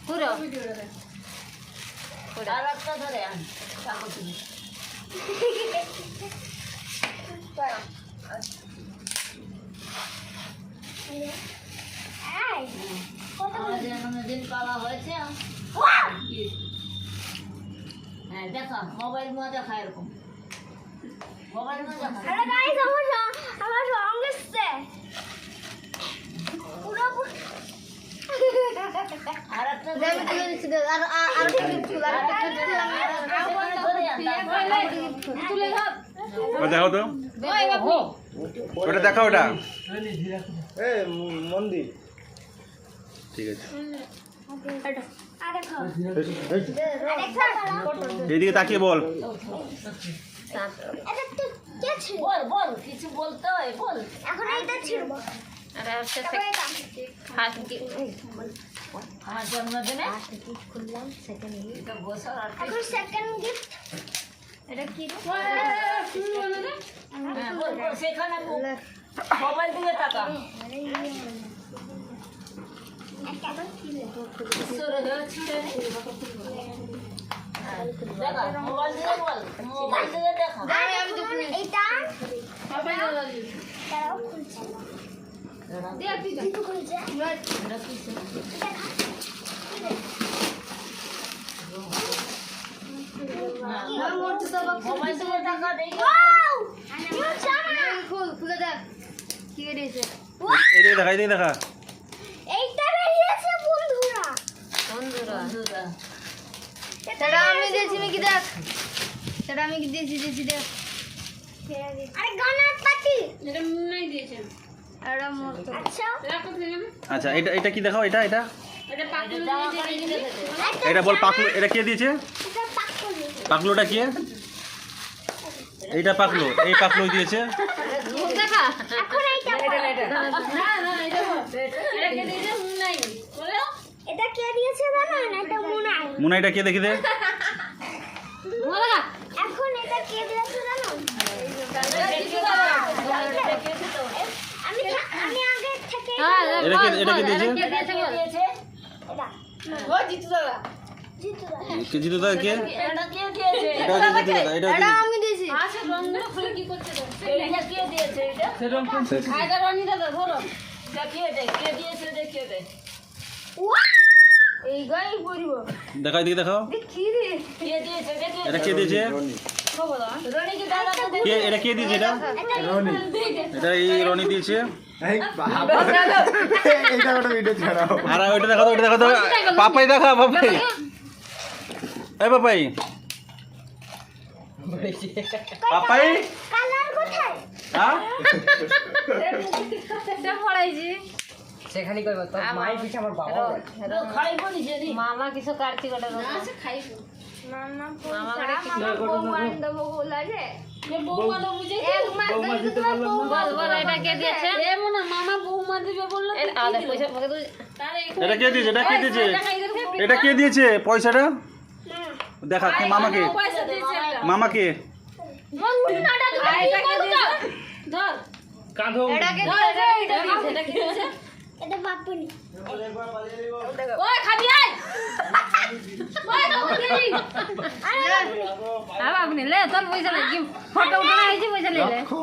পুরো আর একটা ধরে আন কাগজ নিয়ে দিন পালা হয়েছে হ্যাঁ দেখা মোবাইল মা দেখা এরকম মোবাইল মা দেখা আমার রং এসছে পুরো আর একটা তুলে ধর দেখো তো ওটা দেখা ওটা মন্দির ঠিক আছে আরেকটা এইদিকে তাকিয়ে বল বল বল কিছু বলতে হয় বল এখন এইটা ছিড়বো আরে ফার্স্ট আমার জন্মদিনে খুললাম সেকেন্ড এটা বছর আর এখন সেকেন্ড গিফট এটা কি হ্যাঁ বল বল সেখানে মোবাইল দিয়ে টাকা সরে যাচ্ছে দেখা মোবাইল দিয়ে বল মোবাইল দিয়ে দেখা এইটা তারাও খুলছে খুলছে মোবাইল দিয়ে টাকা দেই খুলে দেখ কি দিয়েছে এইদিকে দেখা এইদিকে দেখা এইটা বেরিয়েছে বন্ধুরা বন্ধুরা সেটা আমি দিয়েছি নাকি দেখ সেটা আমি দিয়েছি দেখ আরে গানার পার্টি এটা মুন্নাই দিয়েছে এটা মোর আচ্ছা আচ্ছা এটা এটা কি দেখাও এটা এটা এটা পাকুল এটা বল পাকলু এটা কে দিয়েছে এটা পাকলি পাকলুটা কে এইটা পাকলু এই পাকলু দিয়েছে দেখা এখন এইটা না না এটা কে দিয়েছে মুন্নাই বলো এটা কে দিয়েছে জানো না এটা মুনাই মুনাইটা কে দেখি দে বলো এখন এটা কে দিয়েছে জানো আমি আমি আগে থেকে এটা কে দিয়েছে দিয়েছে এটা ও জিতু দাদা জিতু কে জিতু দা কে এটা কে দিয়েছে এটা হচ্ছে জিতু দাদা এটা এটা হচ্ছে আমি দিয়েছি আচ্ছা রংগুলো খুলে কি করছে এটা কে দিয়েছে এটা এটা রনি দাদা ধরো দেখিয়ে দে কে দিয়েছে দেখিয়ে দে এই গাই পরিব দেখা এইদিকে দেখাও কি রে কে দিয়েছে দেখিয়ে এটা কে দিয়েছে খবর রনি কি দাদা তো কে এটা কে দিয়েছে এটা এটা এই রনি দিয়েছে এইটা একটা ভিডিও ছাড়াও আর ওইটা দেখা দাও ওইটা দেখা দাও পাপাই দেখা পাপাই এই পাপাই পাপাই কালার কোথায় হ্যাঁ এটা পড়াইছি সেখানে করবো তো মাই পিছে আমার বাবা তো খাই বলিস রে মামা কিছু কাটছি কটা আচ্ছা খাইবো মামা মামা করে কি বৌমান দেবো বলা রে কে বউ মানো বুঝে এক মাস ধরে তোমার বউ বল বল এটা কে দিয়েছে এমন না মামা বউ মা দিবে বললো এর আদা পয়সা পকে তুই তারে এটা কে দিয়েছে এটা কে দিয়েছে এটা কে দিয়েছে পয়সাটা দেখা কে মামাকে পয়সা দিয়েছে মামাকে বন্ধুটা ধর কাঁধো এটা কে দিয়েছে এটা কি দিয়েছে এটা বাপুনি ওই খাবি আয় ওই তখন গেলি আরে আপনি লে তোর পয়সা লাগি ফটো উঠানো হয়েছে পয়সা লে রাখো